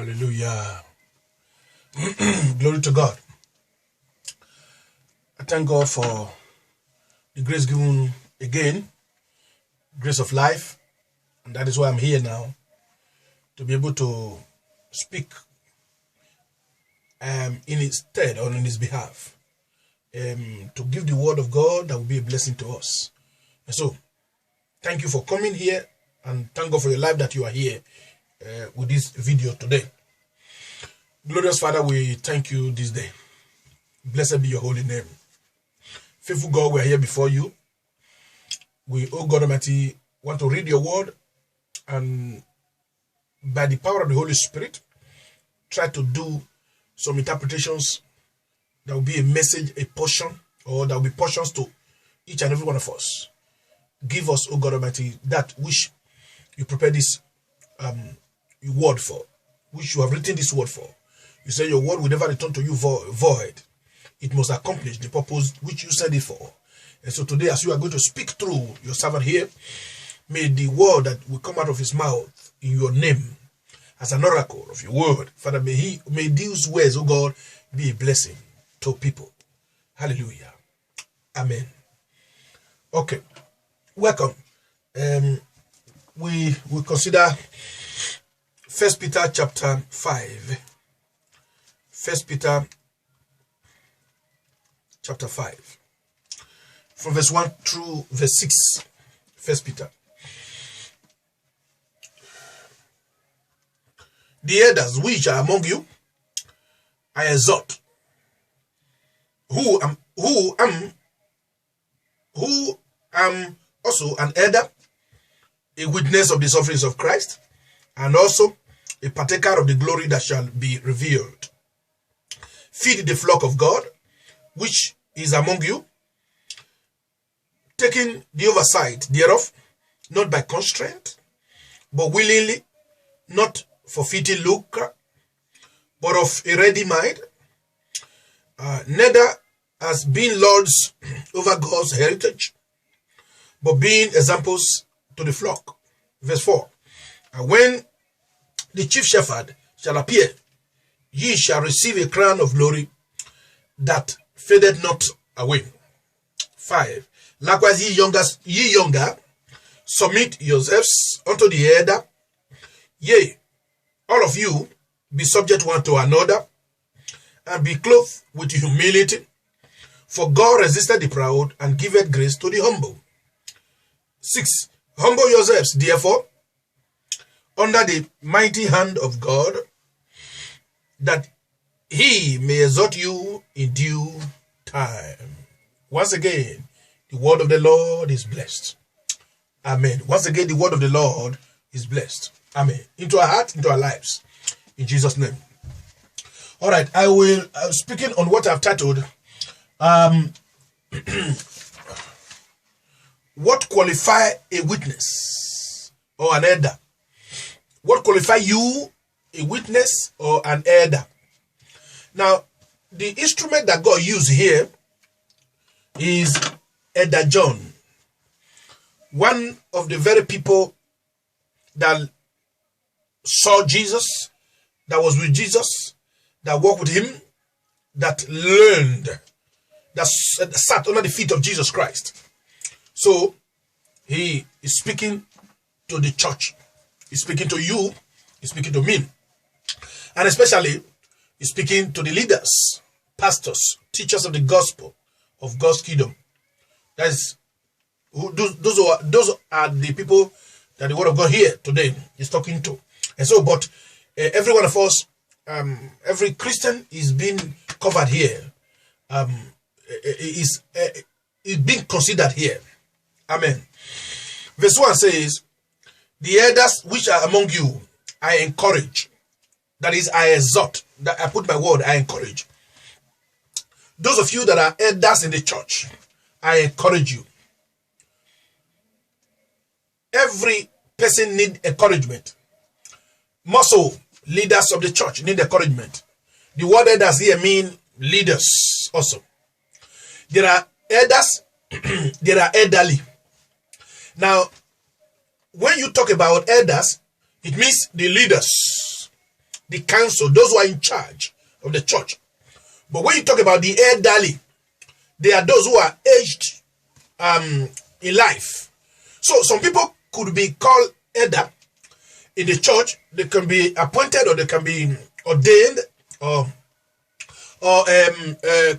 Hallelujah. Glory to God. I thank God for the grace given again, grace of life. And that is why I'm here now, to be able to speak in his stead or in his behalf, to give the word of God that will be a blessing to us. And so, thank you for coming here, and thank God for your life that you are here with this video today. Glorious Father, we thank you this day. Blessed be your holy name. Faithful God, we are here before you. We, oh God Almighty, want to read your word, and by the power of the Holy Spirit, try to do some interpretations that will be a message, a portion, or that will be portions to each and every one of us. Give us, oh God Almighty, that which you prepare this word for, which you have written this word for. You say your word will never return to you void. It must accomplish the purpose which you sent it for. And so today, as you are going to speak through your servant here, may the word that will come out of his mouth in your name, as an oracle of your word, Father, may these words, oh God, be a blessing to people. Hallelujah. Amen. Okay. Welcome. We will consider 1 Peter chapter 5. 1 Peter chapter 5. From verse 1 through verse 6. 1 Peter. The elders which are among you, I exhort, who am also an elder, a witness of the sufferings of Christ, and also a partaker of the glory that shall be revealed. Feed the flock of God, which is among you, taking the oversight thereof, not by constraint, but willingly, not for fitting lucre, but of a ready mind, neither as being lords over God's heritage, but being examples to the flock. Verse 4. And when the chief shepherd shall appear, ye shall receive a crown of glory that fadeth not away. 5. Likewise, ye younger, submit yourselves unto the elder. Yea, all of you be subject one to another, and be clothed with humility. For God resisteth the proud, and giveth grace to the humble. 6. Humble yourselves, therefore, under the mighty hand of God, that he may exhort you in due time. Once again, the word of the Lord is blessed. Amen. Once again, the word of the Lord is blessed. Amen. Into our heart, into our lives. In Jesus' name. All right, I will, speaking on what I've titled, what qualify a witness or an elder? What qualify you a witness or an elder? Now, the instrument that God used here is Elder John, one of the very people that saw Jesus, that was with Jesus, that walked with him, that learned, that sat under the feet of Jesus Christ. So, he is speaking to the church. He's speaking to you. He's speaking to me. And especially, he's speaking to the leaders, pastors, teachers of the gospel of God's kingdom. That is, those are the people that the word of God here today is talking to. And so, but every one of us, every Christian is being covered here, is being considered here. Amen. Verse 1 says, the elders which are among you, I encourage. That is, I exhort. That I put my word, I encourage. Those of you that are elders in the church, I encourage you. Every person needs encouragement. More so, leaders of the church need encouragement. The word elders here mean leaders also. There are elders, there are elderly. Now, when you talk about elders, it means the leaders the council, those who are in charge of the church. But when you talk about the elderly, they are those who are aged in life. So some people could be called elder in the church. They can be appointed, or they can be ordained, or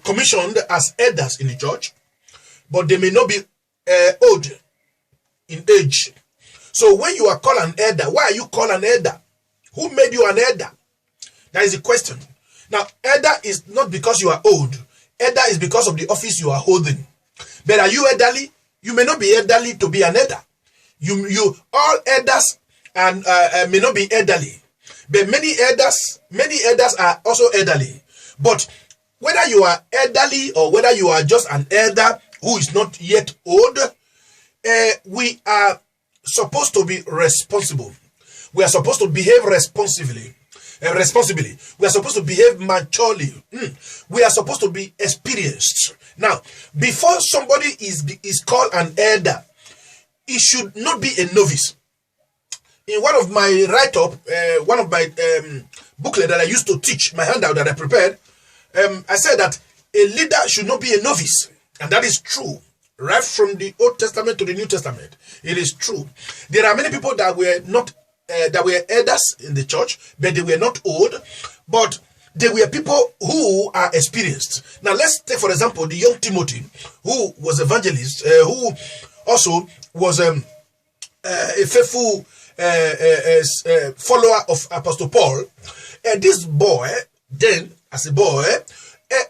commissioned as elders in the church, but they may not be old in age. So when you are called an elder, why are you called an elder? Who made you an elder? That is the question. Now, elder is not because you are old. Elder is because of the office you are holding. But are you elderly? You may not be elderly to be an elder. You all elders and may not be elderly. But many elders are also elderly. But whether you are elderly or whether you are just an elder who is not yet old, we are supposed to be responsible. We are supposed to behave responsibly. We are supposed to behave maturely. We are supposed to be experienced. Now, before somebody is called an elder, he should not be a novice. In one of my write-up, one of my booklet that I used to teach, my handout that I prepared, I said that a leader should not be a novice. And that is true. Right from the Old Testament to the New Testament. It is true. There are many people that were not that were elders in the church, but they were not old, but they were people who are experienced. Now let's take, for example, the young Timothy, who was evangelist, who also was a faithful follower of Apostle Paul. This boy, then, as a boy,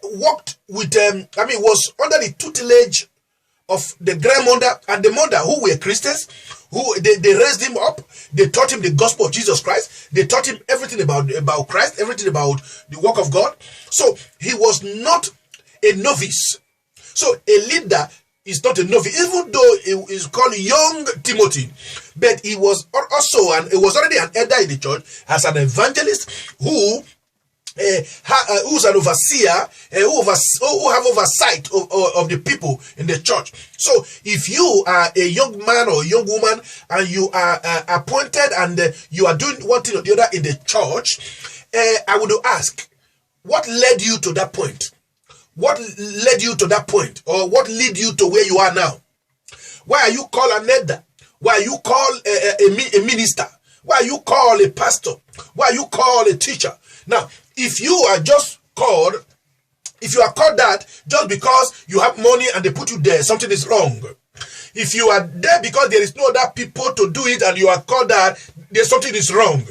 worked with, was under the tutelage of the grandmother and the mother, who were Christians, who they raised him up. They taught him the gospel of Jesus Christ. They taught him everything about Christ, everything about the work of God. So he was not a novice. So a leader is not a novice, even though he is called young Timothy, but he was also, and he was already an elder in the church as an evangelist who's an overseer, who have oversight of the people in the church. So if you are a young man or a young woman and you are appointed and you are doing one thing or the other in the church, I would ask, what led you to that point? What led you to that point? Or what led you to where you are now? Why are you called an elder? Why are you called a minister? Why are you called a pastor? Why are you called a teacher? Now, if you are just called, if you are called that just because you have money and they put you there, something is wrong. If you are there because there is no other people to do it and you are called that, there's something is wrong.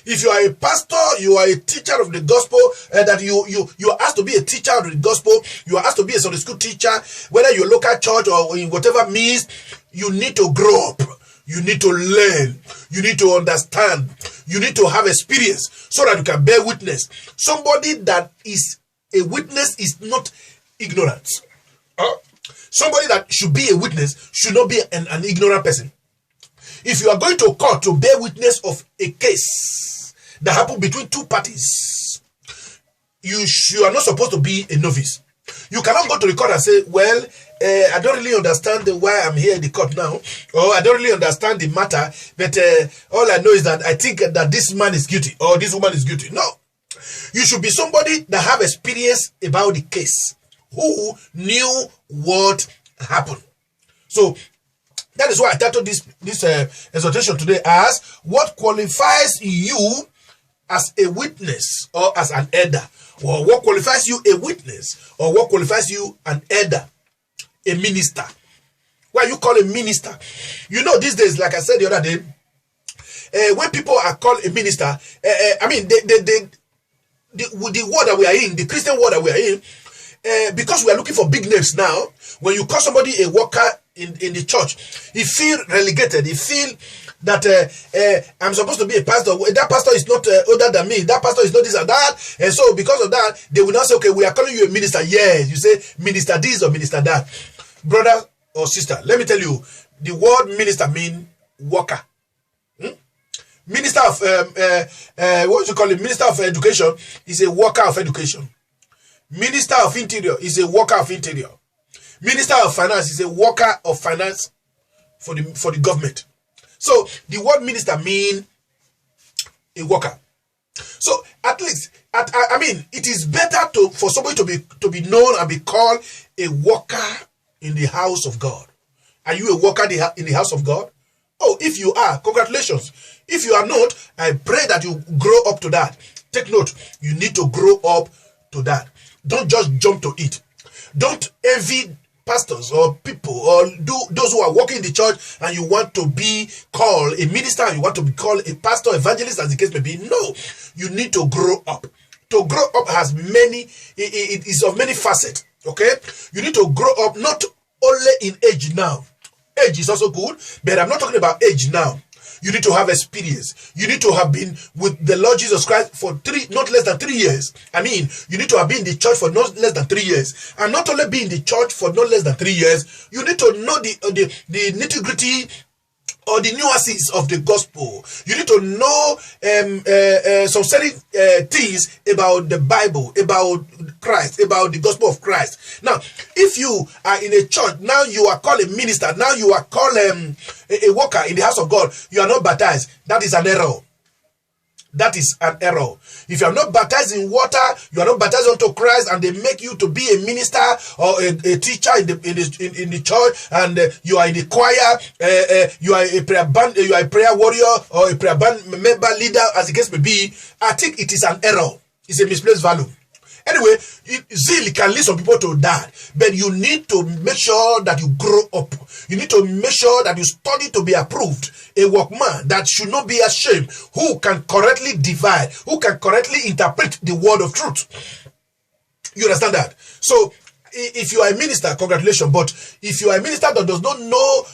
If you are a pastor, you are a teacher of the gospel, that you are asked to be a teacher of the gospel, you are asked to be a Sunday school teacher, whether you're a local church or in whatever means, you need to grow up. You need to learn. You need to understand. You need to have experience so that you can bear witness. Somebody that is a witness is not ignorant. Somebody that should be a witness should not be an ignorant person. If you are going to court to bear witness of a case that happened between two parties, you are not supposed to be a novice. You cannot go to the court and say, well, I don't really understand why I'm here in the court now, or I don't really understand the matter, but all I know is that I think that this man is guilty or this woman is guilty. No. You should be somebody that have experience about the case, who knew what happened. So that is why I titled this exhortation today as what qualifies you as a witness or as an elder, or what qualifies you a witness, or what qualifies you an elder, a minister. Why you call a minister? You know, these days, like I said the other day, when people are called a minister, the world that we are in, the Christian world that we are in, because we are looking for big names now, when you call somebody a worker in the church, he feel relegated. He feel that I'm supposed to be a pastor. That pastor is not older than me. That pastor is not this and that. And so because of that, they will not say, okay, we are calling you a minister. Yes, you say minister this or minister that. Brother or sister, let me tell you, the word minister means worker. Minister of, what do you call it? Minister of Education is a worker of education. Minister of Interior is a worker of interior. Minister of Finance is a worker of finance for the government. So the word minister means a worker. So at least, I mean, it is better for somebody to be known and be called a worker in the house of God. Are you a worker in the house of God? Oh, if you are, congratulations. If you are not, I pray that you grow up to that. Take note, you need to grow up to that. Don't just jump to it. Don't envy pastors or people or those who are working in the church and you want to be called a minister, you want to be called a pastor, evangelist, as the case may be. No, you need to grow up. To grow up has it is of many facets. Okay, you need to grow up not only in age now. Age is also good, but I'm not talking about age now. You need to have experience. You need to have been with the Lord Jesus Christ for not less than 3 years. I mean, you need to have been in the church for not less than 3 years. And not only be in the church for not less than 3 years, you need to know the nitty-gritty or the nuances of the gospel. You need to know some certain things about the Bible, about Christ, about the gospel of Christ. Now, if you are in a church, now you are called a minister, now you are called a worker in the house of God, you are not baptized. That is an error. That is an error. If you are not baptized in water, you are not baptized unto Christ, and they make you to be a minister or a teacher in the church, and you are in the choir, you are a prayer band, you are a prayer warrior or a prayer band member leader, as the case may be. I think it is an error. It's a misplaced value. Anyway, zeal can lead some people to that, but you need to make sure that you grow up. You need to make sure that you study to be approved, a workman that should not be ashamed, who can correctly divide, who can correctly interpret the word of truth. You understand that? So, if you are a minister, congratulations. But if you are a minister that does not know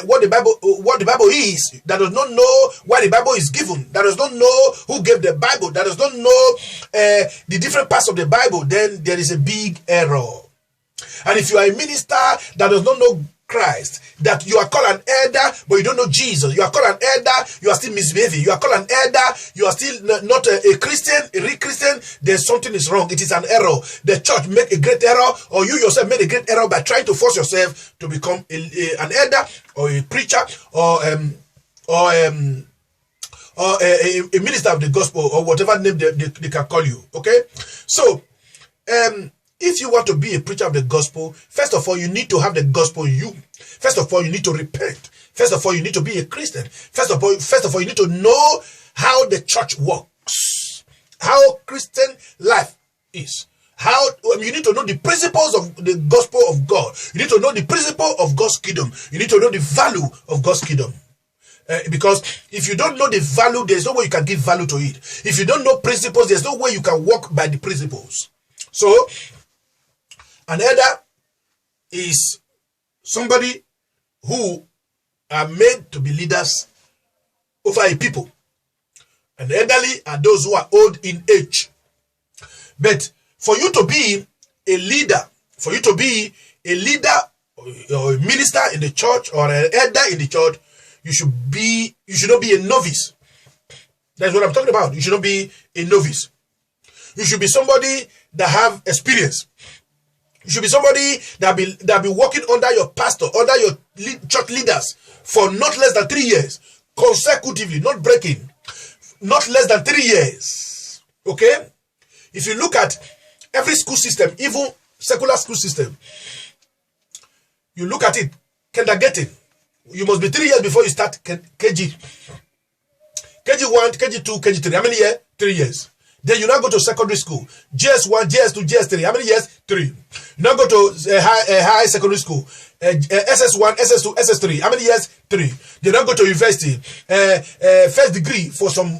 what the Bible is, that does not know why the Bible is given, that does not know who gave the Bible, that does not know the different parts of the Bible, then there is a big error. And if you are a minister that does not know Christ, that you are called an elder, but you don't know Jesus, you are called an elder, you are still misbehaving, you are called an elder, you are still not a Christian, a real Christian, there's something is wrong. It is an error. The church made a great error, or you yourself made a great error by trying to force yourself to become an elder or a preacher or a minister of the gospel, or whatever name they can call you. Okay, so if you want to be a preacher of the gospel, first of all, you need to have the gospel in you. First of all, you need to repent. First of all, you need to be a Christian. First of all, you need to know how the church works, how Christian life is. You need to know the principles of the gospel of God. You need to know the principle of God's kingdom. You need to know the value of God's kingdom. Because if you don't know the value, there's no way you can give value to it. If you don't know principles, there's no way you can walk by the principles. So, an elder is somebody who are made to be leaders over a people. And elderly are those who are old in age. But for you to be a leader, or a minister in the church, or an elder in the church, you should not be a novice. That's what I'm talking about. You should not be a novice. You should be somebody that have experience. You should be somebody that be working under your pastor, under your church leaders for not less than 3 years, consecutively, not breaking, not less than 3 years. Okay? If you look at every school system, even secular school system, you look at it, kindergarten, you must be 3 years before you start KG. KG1, KG2, KG3. How many years? 3 years. Then you now go to secondary school. JS1, JS2, JS3. How many years? 3. You now go to high secondary school. SS1, SS2, SS3. How many years? 3. Then now go to university. First degree for some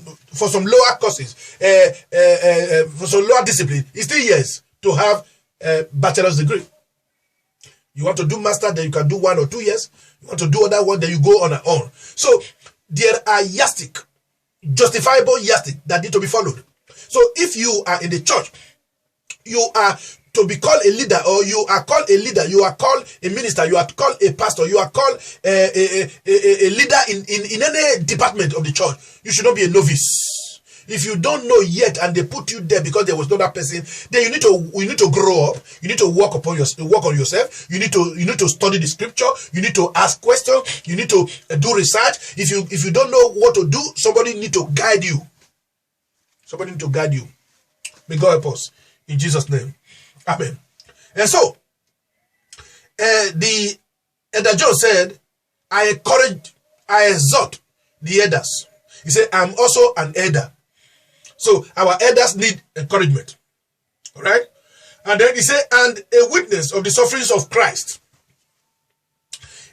lower courses. For some lower discipline. It's 3 years to have a bachelor's degree. You want to do master, then you can do 1 or 2 years. You want to do other one, then you go on and on. So there are yardstick, justifiable yardstick that need to be followed. So if you are in the church, you are to be called a leader, or you are called a leader, you are called a minister, you are called a pastor, you are called a leader in any department of the church. You should not be a novice. If you don't know yet and they put you there because there was no that person, then you need to grow up. You need to work on yourself. You need to study the scripture. You need to ask questions. You need to do research. If you don't know what to do, somebody need to guide you. Somebody need to guide you. May God help us. In Jesus' name. Amen. And so, the Elder John said, I exhort the elders. He said, I'm also an elder. So our elders need encouragement. All right? And then he said, and a witness of the sufferings of Christ.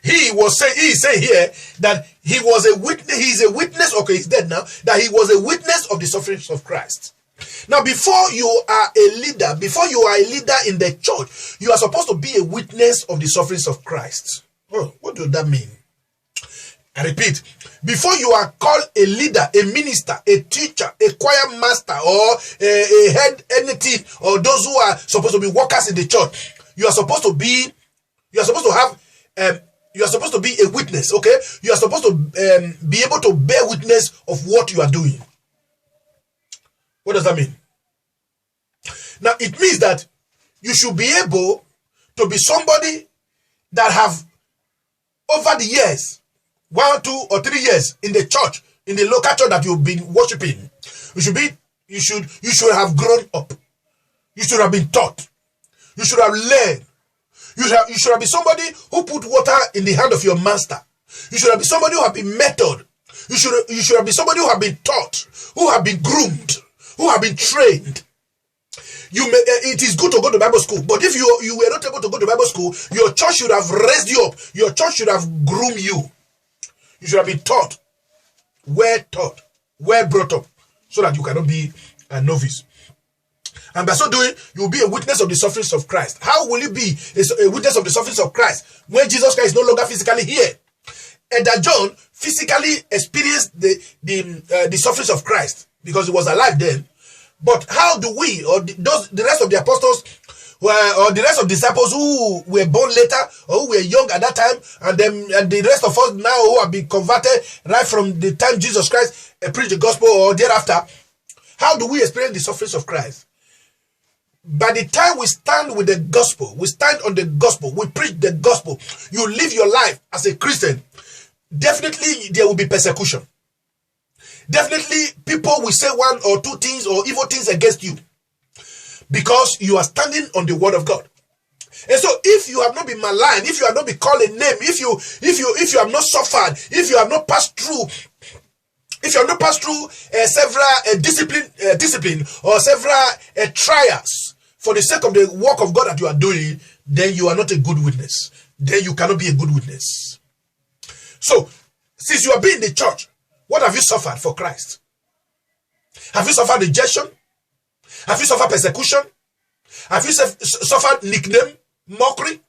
He is saying here that he was a witness, he's a witness, okay, he's dead now, that he was a witness of the sufferings of Christ. Now, before you are a leader in the church, you are supposed to be a witness of the sufferings of Christ. Oh, what does that mean? I repeat, before you are called a leader, a minister, a teacher, a choir master, or a head, anything, or those who are supposed to be workers in the church, you are supposed to be a witness, okay? You are supposed to be able to bear witness of what you are doing. What does that mean? Now, it means that you should be able to be somebody that have, over the years, 1, 2, or 3 years in the church, in the local church that you've been worshiping, you should have grown up. You should have been taught. You should have learned. You should have been somebody who put water in the hand of your master. You should have been somebody who have been mentored. You should have been somebody who have been taught, who have been groomed, who have been trained. It is good to go to Bible school, but if you were not able to go to Bible school, your church should have raised you up. Your church should have groomed you. You should have been taught, well brought up, so that you cannot be a novice. And by so doing, you will be a witness of the sufferings of Christ. How will you be a witness of the sufferings of Christ when Jesus Christ is no longer physically here? Elder John physically experienced the sufferings of Christ because he was alive then. But how do we, or the rest of the apostles, or the rest of the disciples who were born later, or who were young at that time, and the rest of us now who have been converted right from the time Jesus Christ preached the gospel or thereafter, how do we experience the sufferings of Christ? By the time we stand with the gospel, we stand on the gospel, we preach the gospel, you live your life as a Christian, definitely there will be persecution. Definitely people will say 1 or 2 things or evil things against you because you are standing on the word of God. And so if you have not been maligned, if you have not been called a name, if you have not suffered, if you have not passed through several discipline or several trials for the sake of the work of God that you are doing, then you are not a good witness. Then you cannot be a good witness. So, since you have been in the church, what have you suffered for Christ? Have you suffered rejection? Have you suffered persecution? Have you suffered nickname, mockery?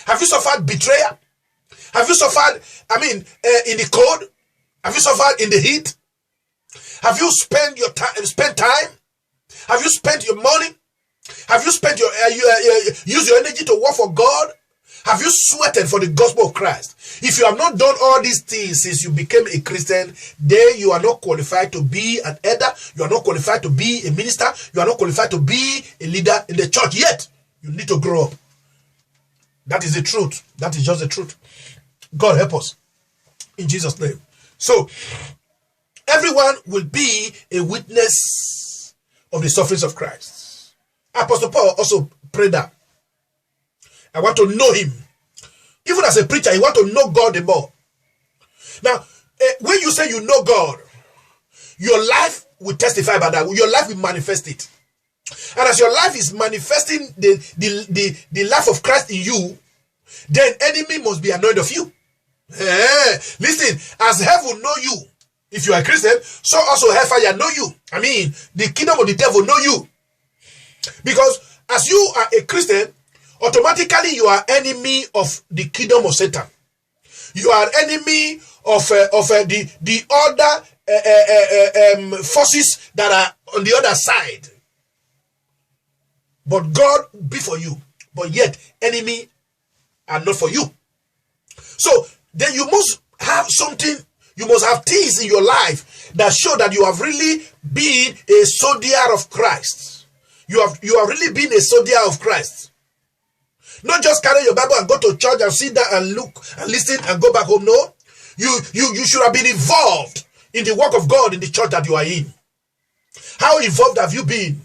Have you suffered betrayal? Have you suffered, in the cold? Have you suffered in the heat? Have you spent time? Have you spent your money? Have you spent use your energy to work for God? Have you sweated for the gospel of Christ? If you have not done all these things since you became a Christian, then you are not qualified to be an elder. You are not qualified to be a minister. You are not qualified to be a leader in the church yet. You need to grow up. That is the truth. That is just the truth. God help us. In Jesus' name. So, everyone will be a witness of the sufferings of Christ. Apostle Paul also prayed that. I want to know him. Even as a preacher, you want to know God the more. Now, when you say you know God, your life will testify about that. Your life will manifest it. And as your life is manifesting the life of Christ in you, then enemy must be annoyed of you. Listen, as heaven know you, if you are a Christian, so also hellfire know you. The kingdom of the devil know you. Because as you are a Christian, automatically you are enemy of the kingdom of Satan. You are enemy of the other forces that are on the other side. But God be for you, but yet enemy are not for you. So then you must have something, you must have things in your life that show that you have really been a soldier of Christ. You have really been a soldier of Christ. Not just carry your Bible and go to church and sit down and look and listen and go back home. No. You should have been involved in the work of God in the church that you are in. How involved have you been?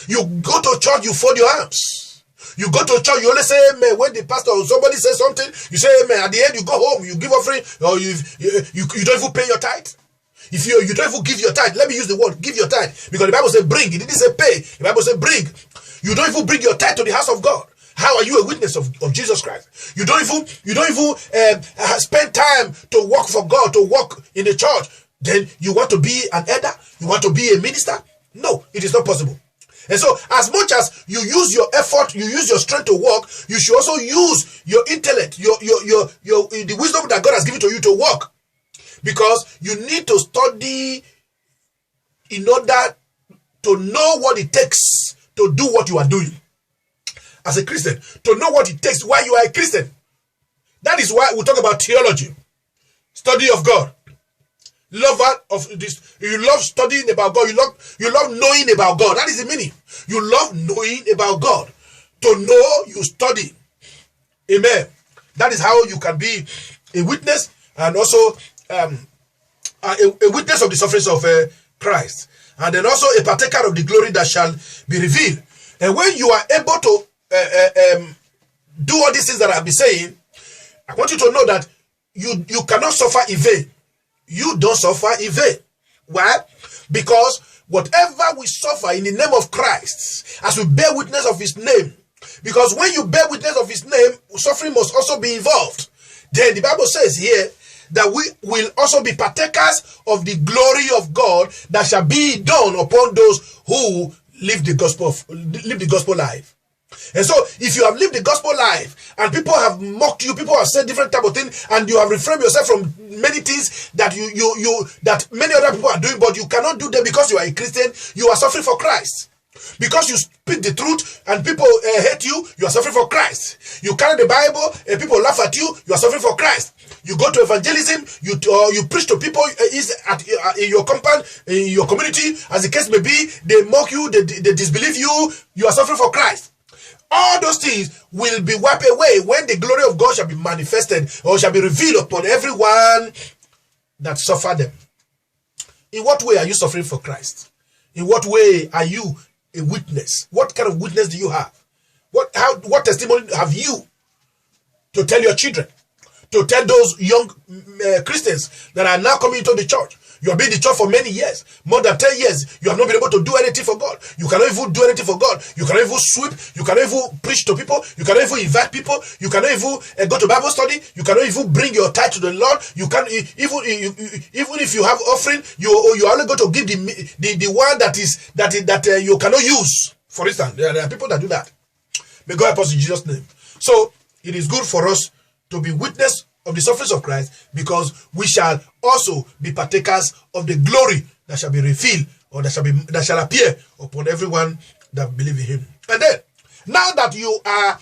You go to church, you fold your arms. You go to church, you only say amen when the pastor or somebody says something. You say amen. At the end, you go home, you give offering, or you don't even pay your tithe. If you don't even give your tithe, let me use the word give your tithe, because the Bible says bring. It didn't say pay. The Bible says bring. You don't even bring your tithe to the house of God. How are you a witness of Jesus Christ? You don't even spend time to work for God, to work in the church. Then you want to be an elder? You want to be a minister? No, it is not possible. And so, as much as you use your effort, you use your strength to work, you should also use your intellect, the wisdom that God has given to you to work. Because you need to study in order to know what it takes to do what you are doing. As a Christian, to know what it takes while you are a Christian. That is why we talk about theology, study of God. Lover of this, you love studying about God. You love knowing about God. That is the meaning. You love knowing about God. To know, you study. Amen. That is how you can be a witness, and also a witness of the sufferings of Christ, and then also a partaker of the glory that shall be revealed. And when you are able to do all these things that I've been saying, I want you to know that you cannot suffer in vain. You don't suffer in vain. Why? Because whatever we suffer in the name of Christ, as we bear witness of his name, because when you bear witness of his name, suffering must also be involved. Then the Bible says here that we will also be partakers of the glory of God that shall be done upon those who live the gospel life. And so, if you have lived the gospel life and people have mocked you, people have said different type of things, and you have refrained yourself from many things that that many other people are doing, but you cannot do them because you are a Christian, you are suffering for Christ. Because you speak the truth and people hate you, you are suffering for Christ. You carry the Bible and people laugh at you, you are suffering for Christ. You go to evangelism, you preach to people in your compound, in your community, as the case may be, they mock you, they disbelieve you, you are suffering for Christ. All those things will be wiped away when the glory of God shall be manifested or shall be revealed upon everyone that suffered them. In what way are you suffering for Christ? In what way are you a witness? What kind of witness do you have? What testimony have you to tell your children? To tell those young Christians that are now coming into the church? You have been in the church for many years, more than 10 years. You have not been able to do anything for God. You cannot even do anything for God. You cannot even sweep. You cannot even preach to people. You cannot even invite people. You cannot even go to Bible study. You cannot even bring your tithe to the Lord. You can even if you have offering, you only go to give the one that you cannot use. For instance, there are people that do that. May God help us in Jesus' name. So it is good for us to be witness of the sufferings of Christ, because we shall also be partakers of the glory that shall be revealed, or that shall appear upon everyone that believe in him. And then, now that you are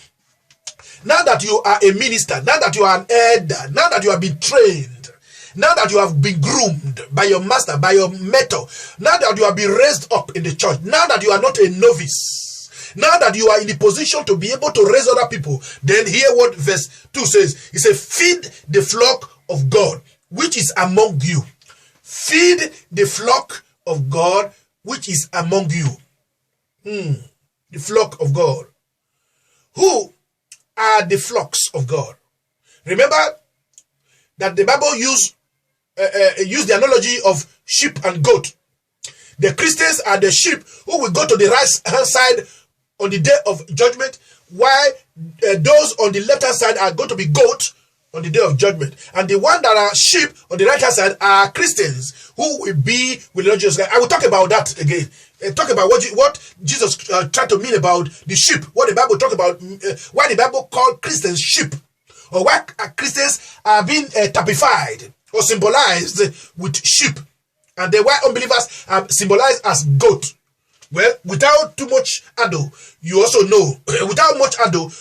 a minister, now that you are an elder, now that you have been trained, now that you have been groomed by your master, by your mentor, now that you have been raised up in the church, now that you are not a novice, now that you are in the position to be able to raise other people, then hear what verse 2 says. It says, feed the flock of God, which is among you. Feed the flock of God, which is among you. The flock of God. Who are the flocks of God? Remember that the Bible used the analogy of sheep and goat. The Christians are the sheep who will go to the right hand side on the day of judgment, while those on the left hand side are going to be goats on the day of judgment. And the one that are sheep on the right hand side are Christians who will be with the Lord Jesus Christ. I will talk about that again. Talk about what Jesus tried to mean about the sheep. What the Bible talk about, why the Bible called Christians sheep, or why Christians are being typified or symbolized with sheep, and the why unbelievers are symbolized as goat. Well, without too much ado, you also know,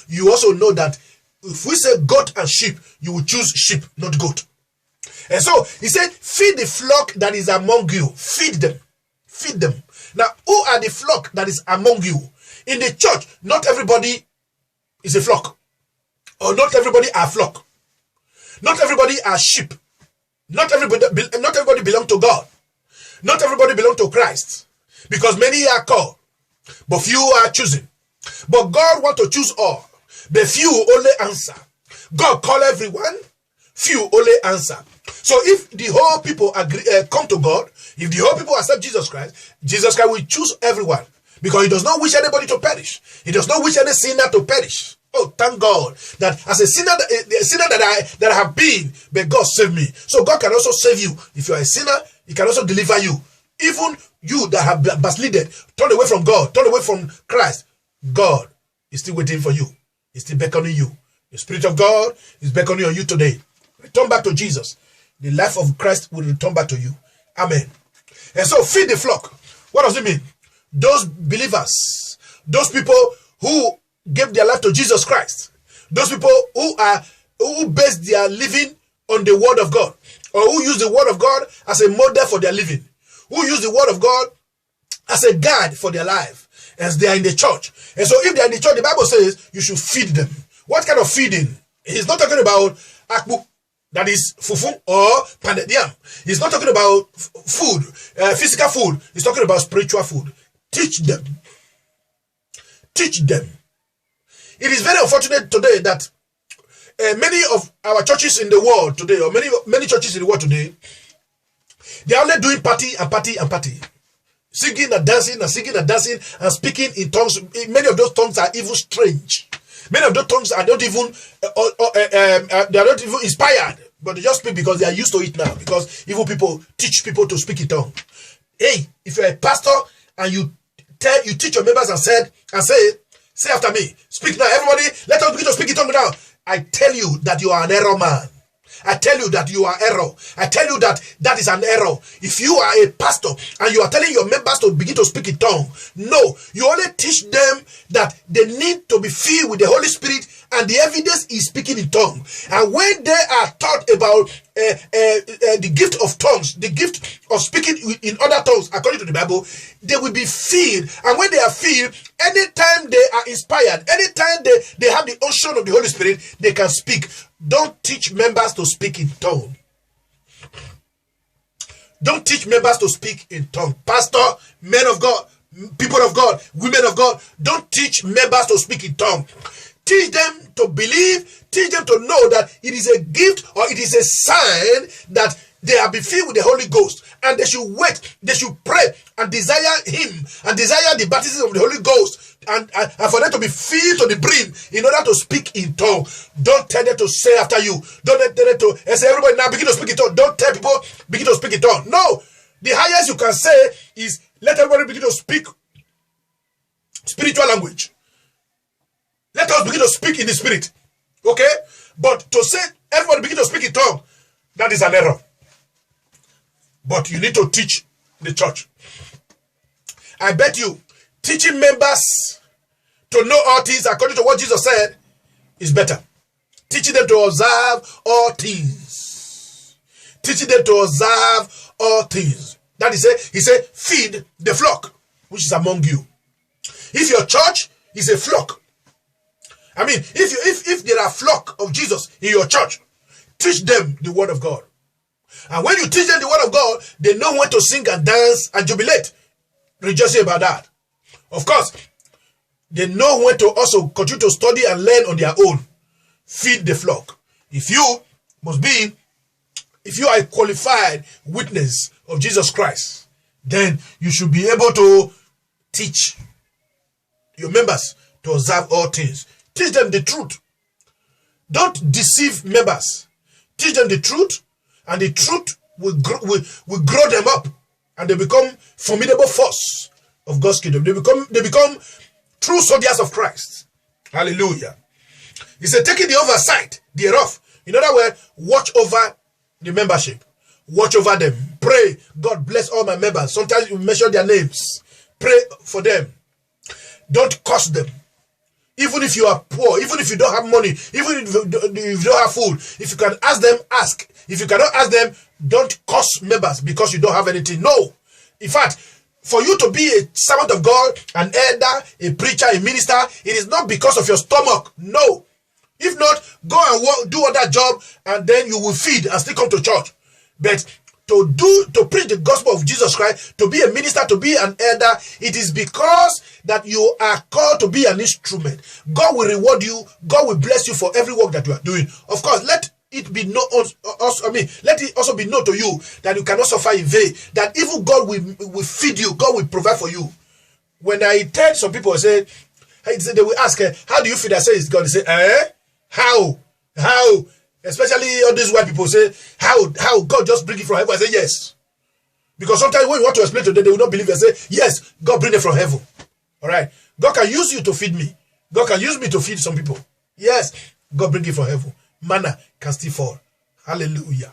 you also know that if we say goat and sheep, you will choose sheep, not goat. And so he said, feed the flock that is among you. Feed them. Feed them. Now, who are the flock that is among you? In the church, not everybody is a flock. Or not everybody are flock. Not everybody are sheep. Not everybody belong to God. Not everybody belong to Christ. Because many are called, but few are chosen. But God wants to choose all, but few only answer. God call everyone, few only answer. So if the whole people agree, come to God, if the whole people accept Jesus Christ will choose everyone, because he does not wish anybody to perish. He does not wish any sinner to perish. Oh, thank God that as a sinner that I have been, but God saved me. So God can also save you. If you are a sinner, he can also deliver you. Even you that have backslided, turn away from God, turn away from Christ, God is still waiting for you. He's still beckoning you. The Spirit of God is beckoning on you today. Return back to Jesus. The life of Christ will return back to you. Amen. And so feed the flock. What does it mean? Those believers, those people who gave their life to Jesus Christ, those people who base their living on the word of God, or who use the word of God as a model for their living, who use the word of God as a guide for their life, as they are in the church. And so if they are in the church, the Bible says you should feed them. What kind of feeding? He's not talking about akpu, that is fufu or pounded yam. He's not talking about food, physical food. He's talking about spiritual food. Teach them. Teach them. It is very unfortunate today that many of our churches in the world today, or many churches in the world today, they are only doing party and party and party. Singing and dancing and singing and dancing and speaking in tongues. Many of those tongues are even strange. Many of those tongues are not even they are not even inspired, but they just speak because they are used to it now. Because evil people teach people to speak in tongues. Hey, if you're a pastor and you teach your members and say after me, speak now. Everybody, let us begin to speak in tongues now. I tell you that you are an error man. I tell you that you are error. I tell you that that is an error. If you are a pastor and you are telling your members to begin to speak in tongues, no, you only teach them that they need to be filled with the Holy Spirit, and the evidence is speaking in tongues. And when they are taught about the gift of tongues, the gift of speaking in other tongues, according to the Bible, they will be filled. And when they are filled, anytime they are inspired, anytime they have the unction of the Holy Spirit, they can speak. Don't teach members to speak in tongues. Don't teach members to speak in tongues. Pastor, men of God, people of God, women of God, don't teach members to speak in tongues. Teach them to believe, teach them to know that it is a gift or it is a sign that they have been filled with the Holy Ghost, and they should wait, they should pray and desire Him and desire the baptism of the Holy Ghost, and for them to be filled to the brim in order to speak in tongues. Don't tell them to say after you. Don't tell them to say, everybody now begin to speak in tongues. Don't tell people begin to speak in tongues. No, the highest you can say is let everybody begin to speak spiritual language. Let us begin to speak in the spirit. Okay? But to say everybody begin to speak in tongues, that is an error. But you need to teach the church. I bet you, teaching members to know all things according to what Jesus said is better. Teaching them to observe all things. Teaching them to observe all things. That is it. He said, feed the flock which is among you. If your church is a flock, I mean, if there are flock of Jesus in your church, teach them the word of God. And when you teach them the word of God, they know when to sing and dance and jubilate, rejoicing about that. Of course, they know when to also continue to study and learn on their own. Feed the flock. If you are a qualified witness of Jesus Christ, then you should be able to teach your members to observe all things. Teach them the truth. Don't deceive members. Teach them the truth, and the truth will grow them up, and they become formidable force of God's kingdom. They become true soldiers of Christ. Hallelujah. He said, taking the oversight thereof. In other words, watch over the membership. Watch over them. Pray, God bless all my members. Sometimes you mention their names. Pray for them. Don't curse them. Even if you are poor, even if you don't have money, even if you don't have food, if you can ask them, ask. If you cannot ask them, don't curse members because you don't have anything. No. In fact, for you to be a servant of God, an elder, a preacher, a minister, it is not because of your stomach. No. If not, go and do other job, and then you will feed and still come to church. But to preach the gospel of Jesus Christ, to be a minister, to be an elder, it is because that you are called to be an instrument. God will reward you. God will bless you for every work that you are doing. Of course, let it be known let it also be known to you that you cannot suffer in vain, that even God will feed you, God will provide for you. When I tell some people, say, they will ask, how do you feel? I say it's God. They say, how? Especially all these white people say, how God just bring it from heaven? I say, yes. Because sometimes when you want to explain to them, they will not believe. They say, yes, God bring it from heaven. All right. God can use you to feed me. God can use me to feed some people. Yes, God bring it from heaven. Manna can still fall. Hallelujah.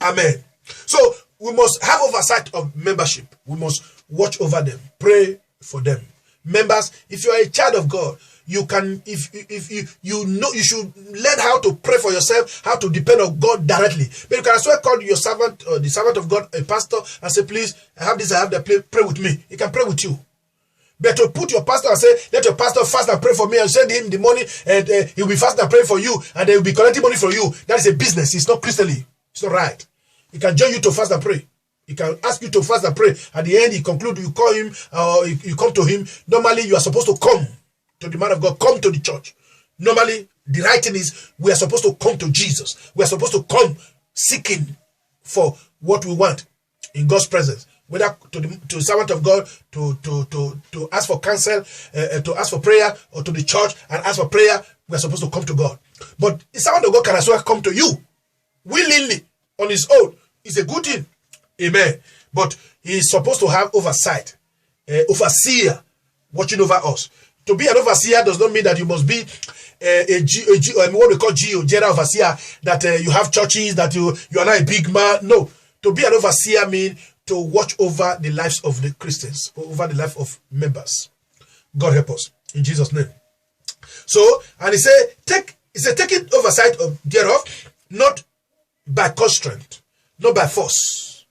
Amen. So we must have oversight of membership. We must watch over them. Pray for them. Members, if you are a child of God, you can, if you know, you should learn how to pray for yourself, how to depend on God directly. But you can as well call your servant or the servant of God, a pastor, and say, please, I have this, I have that, pray with me. He can pray with you. But to put your pastor and say, let your pastor fast and pray for me and send him the money and he'll be fast and pray for you and they will be collecting money from you. That is a business. It's not Christianly. It's not right. He can join you to fast and pray. He can ask you to fast and pray. At the end, he conclude, you call him or you come to him. Normally, you are supposed to come to the man of God, come to the church. Normally, the right thing is we are supposed to come to Jesus. We are supposed to come seeking for what we want in God's presence. Whether to the servant of God to ask for counsel, to ask for prayer, or to the church and ask for prayer, we are supposed to come to God. But the servant of God can as well come to you willingly on his own. It's a good thing. Amen. But he is supposed to have oversight, overseer watching over us. To be an overseer does not mean that you must be what we call general overseer, that you have churches, that you are not a big man. No. To be an overseer means to watch over the lives of the Christians, over the life of members. God help us in Jesus' name. So, and he said, taking oversight of thereof, not by constraint, not by force.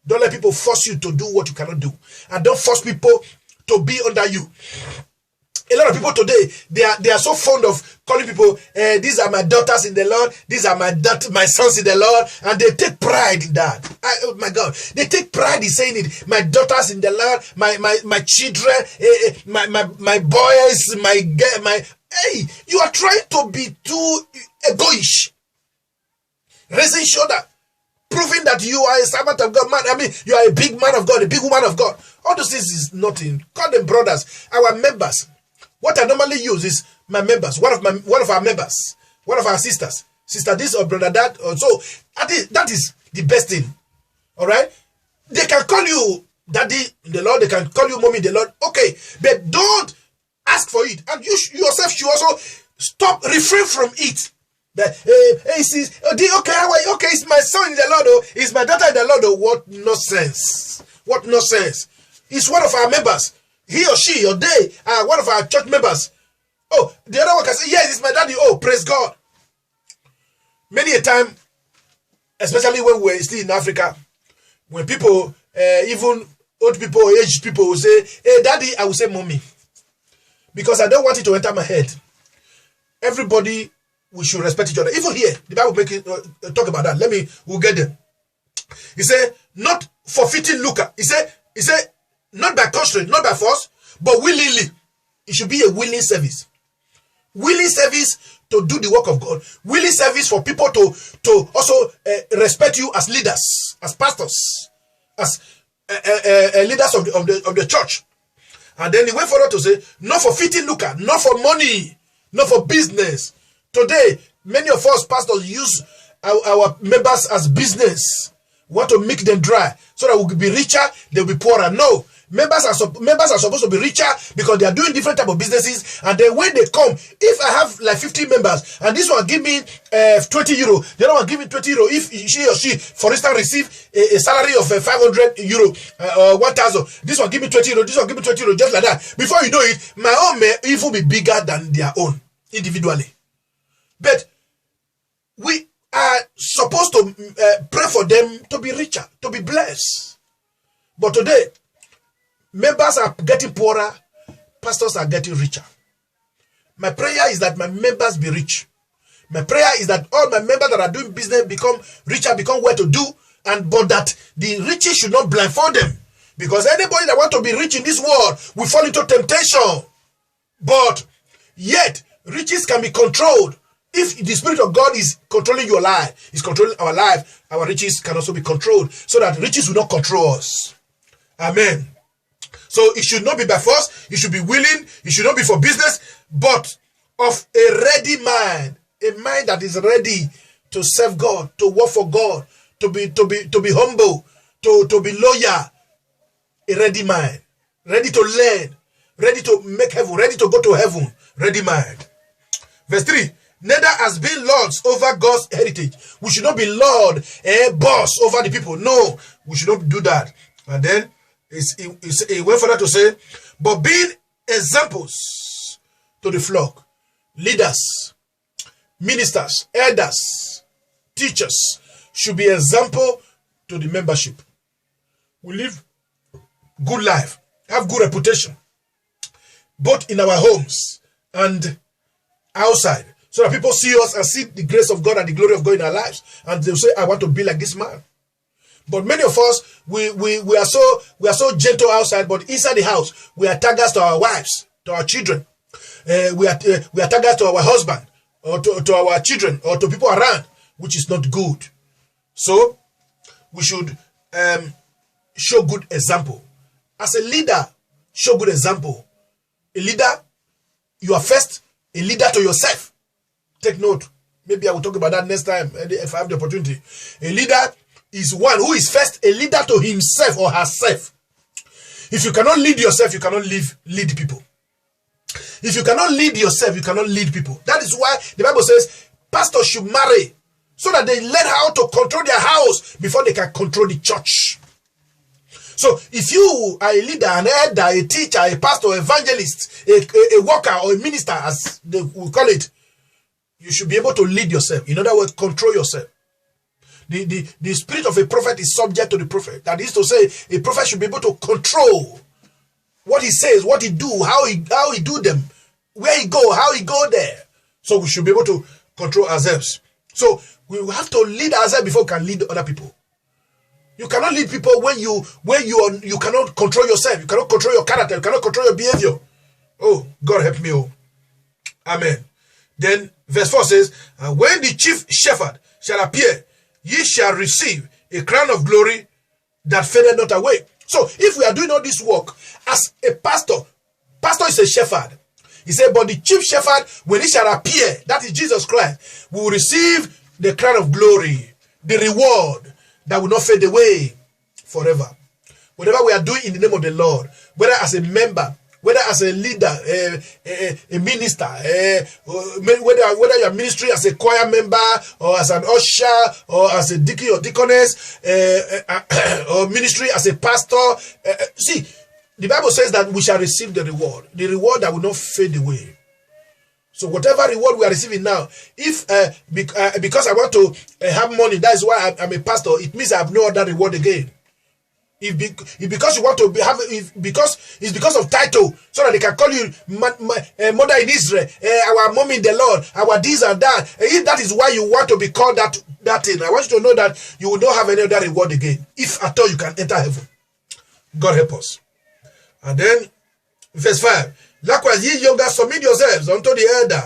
Don't let people force you to do what you cannot do, and don't force people to be under you. A lot of people today, they are so fond of calling people, these are my daughters in the Lord, these are my sons in the Lord, and they take pride in that. Oh my God, they take pride in saying it. My daughters in the Lord, my children, my boys, hey, you are trying to be too egoish, raising shoulder, proving that you are a servant of God, man. I mean, you are a big man of God, a big woman of God. All those things is nothing. Call them brothers, our members. What I normally use is my members, one of our members, one of our sisters, sister this or brother that, or so. That is the best thing. All right, they can call you daddy in the Lord, they can call you mommy in the Lord. Okay, but don't ask for it, and you yourself should also refrain from it. But hey, sis, okay, how are you? Okay, it's my son in the Lord, oh, it's my daughter in the Lord, oh. What nonsense! What nonsense! It's one of our members. He or she or they are one of our church members. Oh, the other one can say, yes, it's my daddy. Oh, praise God. Many a time, especially when we're still in Africa, when people, even old people or aged people will say, hey, daddy, I will say mommy. Because I don't want it to enter my head. Everybody, we should respect each other. Even here, the Bible talk about that. We'll get them. He said, not forfeiting lucre. He said, not by constraint, not by force, but willingly. It should be a willing service. Willing service to do the work of God. Willing service for people to also respect you as leaders, as pastors, as leaders of the church. And then he went further to say, not for fitting lucre, not for money, not for business. Today, many of us pastors use our members as business. We want to make them dry so that we'll be richer, they'll be poorer. No. Members are supposed to be richer because they are doing different type of businesses, and then when they come, if I have like 50 members and this one give me 20 euro, the other one give me 20 euro. If she or she, for instance, receive a salary of 500 euro or 1,000, this one give me 20 euro, this one give me 20 euro, just like that. Before you know it, my own may even be bigger than their own individually. But we are supposed to pray for them to be richer, to be blessed. But today, members are getting poorer, pastors are getting richer. My prayer is that my members be rich. My prayer is that all my members that are doing business become richer, become well to do, but that the riches should not blindfold them. Because anybody that want to be rich in this world will fall into temptation. But yet, riches can be controlled. If the Spirit of God is controlling your life, is controlling our life, our riches can also be controlled, so that riches will not control us. Amen. So it should not be by force, it should be willing, it should not be for business, but of a ready mind, a mind that is ready to serve God, to work for God, to be humble, to be loyal. A ready mind, ready to learn, ready to make heaven, ready to go to heaven, ready mind. Verse 3, neither has been lords over God's heritage. We should not be lord, boss over the people. No, we should not do that. And then it went further to say, but being examples to the flock, leaders, ministers, elders, teachers should be example to the membership. We live good life, have good reputation, both in our homes and outside, so that people see us and see the grace of God and the glory of God in our lives, and they'll say, I want to be like this man. But many of us, we are so gentle outside, but inside the house we are tigers to our wives, to our children. We are tigers to our husband, or to our children, or to people around, which is not good. So we should show good example. As a leader, show good example. A leader, you are first a leader to yourself. Take note. Maybe I will talk about that next time if I have the opportunity. A leader is one who is first a leader to himself or herself. If you cannot lead yourself, you cannot lead people. If you cannot lead yourself, you cannot lead people. That is why the Bible says pastors should marry, so that they learn how to control their house before they can control the church. So if you are a leader, an elder, a teacher, a pastor, evangelist, a worker, or a minister, as they will call it, you should be able to lead yourself. In other words, control yourself. The spirit of a prophet is subject to the prophet. That is to say, a prophet should be able to control what he says, what he do, how he do them, where he go, how he go there. So we should be able to control ourselves. So we have to lead ourselves before we can lead other people. You cannot lead people when you cannot control yourself. You cannot control your character. You cannot control your behavior. Oh, God help me. Oh, amen. Then verse 4 says, and when the chief shepherd shall appear, ye shall receive a crown of glory that fadeth not away. So if we are doing all this work as a pastor is a shepherd. He said, but the chief shepherd, when he shall appear, that is Jesus Christ, we will receive the crown of glory, the reward that will not fade away forever. Whatever we are doing in the name of the Lord, whether as a member, whether as a leader, a minister, whether you are ministry as a choir member, or as an usher, or as a deacon or deaconess, or ministry as a pastor. See, the Bible says that we shall receive the reward that will not fade away. So whatever reward we are receiving now, if because I want to have money, that is why I'm a pastor, it means I have no other reward again. If because you want to because it's because of title, so that they can call you mother in Israel, our mom in the Lord, our this and that. If that is why you want to be called that thing, I want you to know that you will not have any other reward again. If at all you can enter heaven. God help us. And then verse 5. Likewise, ye younger, submit yourselves unto the elder.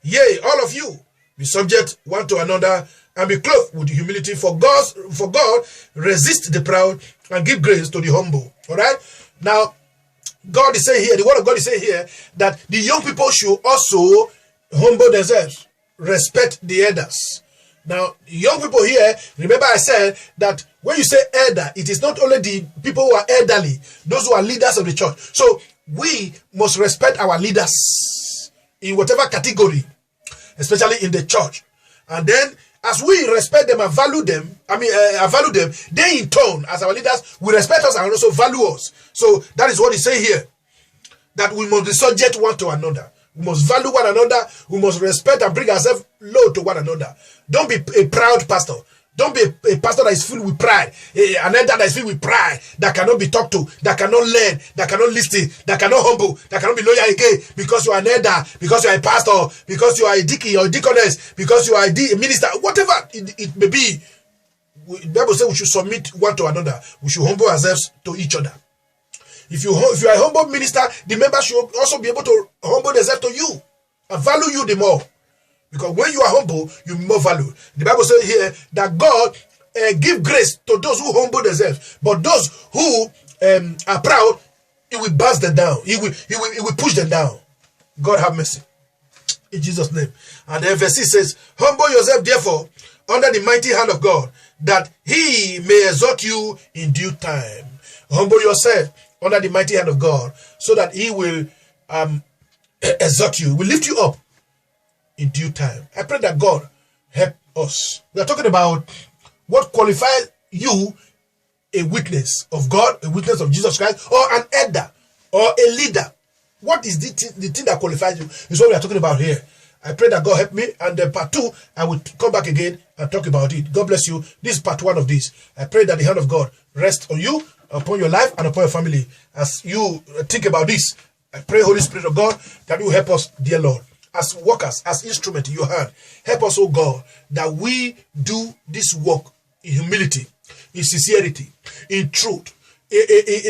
Yea, all of you, be subject one to another, and be clothed with humility. For God resist the proud and give grace to the humble. All right. Now, God is saying here, the word of God is saying here, that the young people should also humble themselves, respect the elders. Now, young people here, remember I said that when you say elder, it is not only the people who are elderly, those who are leaders of the church. So we must respect our leaders in whatever category, especially in the church. And then as we respect them and value them, they in turn, as our leaders, will respect us and also value us. So that is what he's saying here, that we must be subject one to another. We must value one another. We must respect and bring ourselves low to one another. Don't be a proud pastor. Don't be a pastor that is filled with pride. An elder that is filled with pride, that cannot be talked to, that cannot learn, that cannot listen, that cannot humble, that cannot be loyal again, because you are an elder, because you are a pastor, because you are a deacon or a deaconess, because you are a minister, whatever it may be. the Bible says we should submit one to another. We should humble ourselves to each other. If you are a humble minister, the members should also be able to humble themselves to you and value you the more. Because when you are humble, you more value. The Bible says here that God give grace to those who humble themselves, but those who are proud, He will bust them down. He will push them down. God have mercy. In Jesus' name. And then verse 6 says, humble yourself therefore under the mighty hand of God, that He may exalt you in due time. Humble yourself under the mighty hand of God, so that He will exalt you, will lift you up in due time. I pray that God help us. We are talking about what qualifies you a witness of God, a witness of Jesus Christ, or an elder, or a leader. What is the thing that qualifies you? Is what we are talking about here. I pray that God help me, and then part 2, I will come back again and talk about it. God bless you. This is part 1 of this. I pray that the hand of God rest on you, upon your life, and upon your family. As you think about this, I pray, Holy Spirit of God, that you help us, dear Lord, as workers, as instruments in your hand. Help us, oh God, that we do this work in humility, in sincerity, in truth,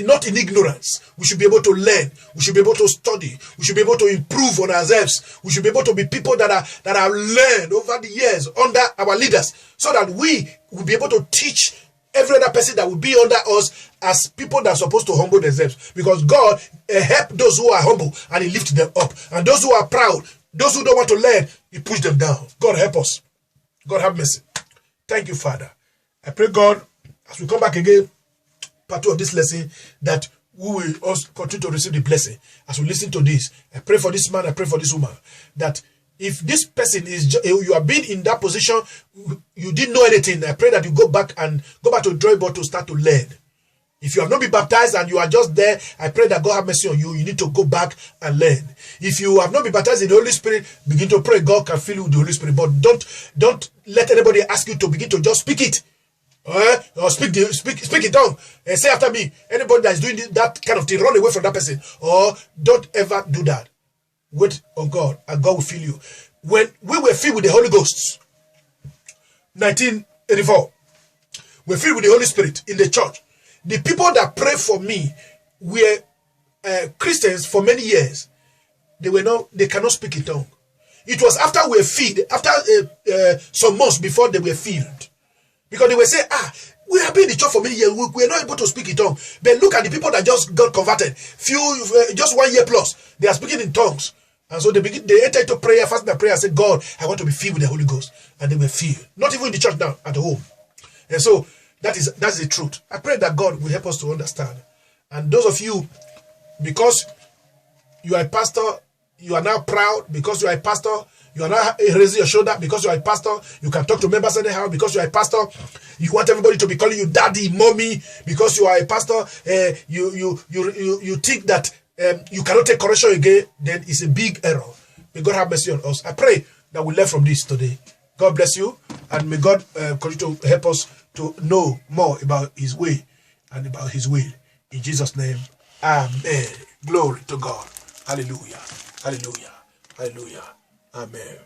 not in ignorance. We should be able to learn. We should be able to study. We should be able to improve on ourselves. We should be able to be people that have learned over the years under our leaders, so that we will be able to teach every other person that will be under us as people that are supposed to humble themselves. Because God help those who are humble, and He lifts them up. And those who are proud, those who don't want to learn, He push them down. God help us. God have mercy. Thank you, Father. I pray, God, as we come back again, part 2 of this lesson, that we will also continue to receive the blessing as we listen to this. I pray for this man, I pray for this woman, that if this person is, you have been in that position, you didn't know anything, I pray that you go back to the drawing board to start to learn. If you have not been baptized and you are just there, I pray that God have mercy on you. You need to go back and learn. If you have not been baptized in the Holy Spirit, begin to pray. God can fill you with the Holy Spirit. But don't let anybody ask you to begin to just speak it. Or speak in tongue. Say after me. Anybody that is doing that kind of thing, run away from that person. Or don't ever do that. Wait on God, and God will fill you. When we were filled with the Holy Ghost, 1984, we're filled with the Holy Spirit in the church. The people that prayed for me were Christians for many years. They cannot speak in tongue. It was after we were filled, after some months before they were filled. Because they were saying, we have been in the church for many years, we are not able to speak in tongues. But look at the people that just got converted. Just 1 year plus, they are speaking in tongues. And so they enter into prayer, fasting and prayer, and say, God, I want to be filled with the Holy Ghost. And they were filled. Not even in the church now, at home. And so that's the truth. I pray that God will help us to understand. And those of you, because you are a pastor, you are now proud. Because you are a pastor, you are now raising your shoulder. Because you are a pastor, you can talk to members anyhow. Because you are a pastor, you want everybody to be calling you daddy, mommy. Because you are a pastor, you think that you cannot take correction again. Then it's a big error. May God have mercy on us. I pray that we learn from this today. God bless you, and may God continue to help us to know more about His way and about His will. In Jesus' name, amen. Glory to God. Hallelujah. Hallelujah. Hallelujah. Amen.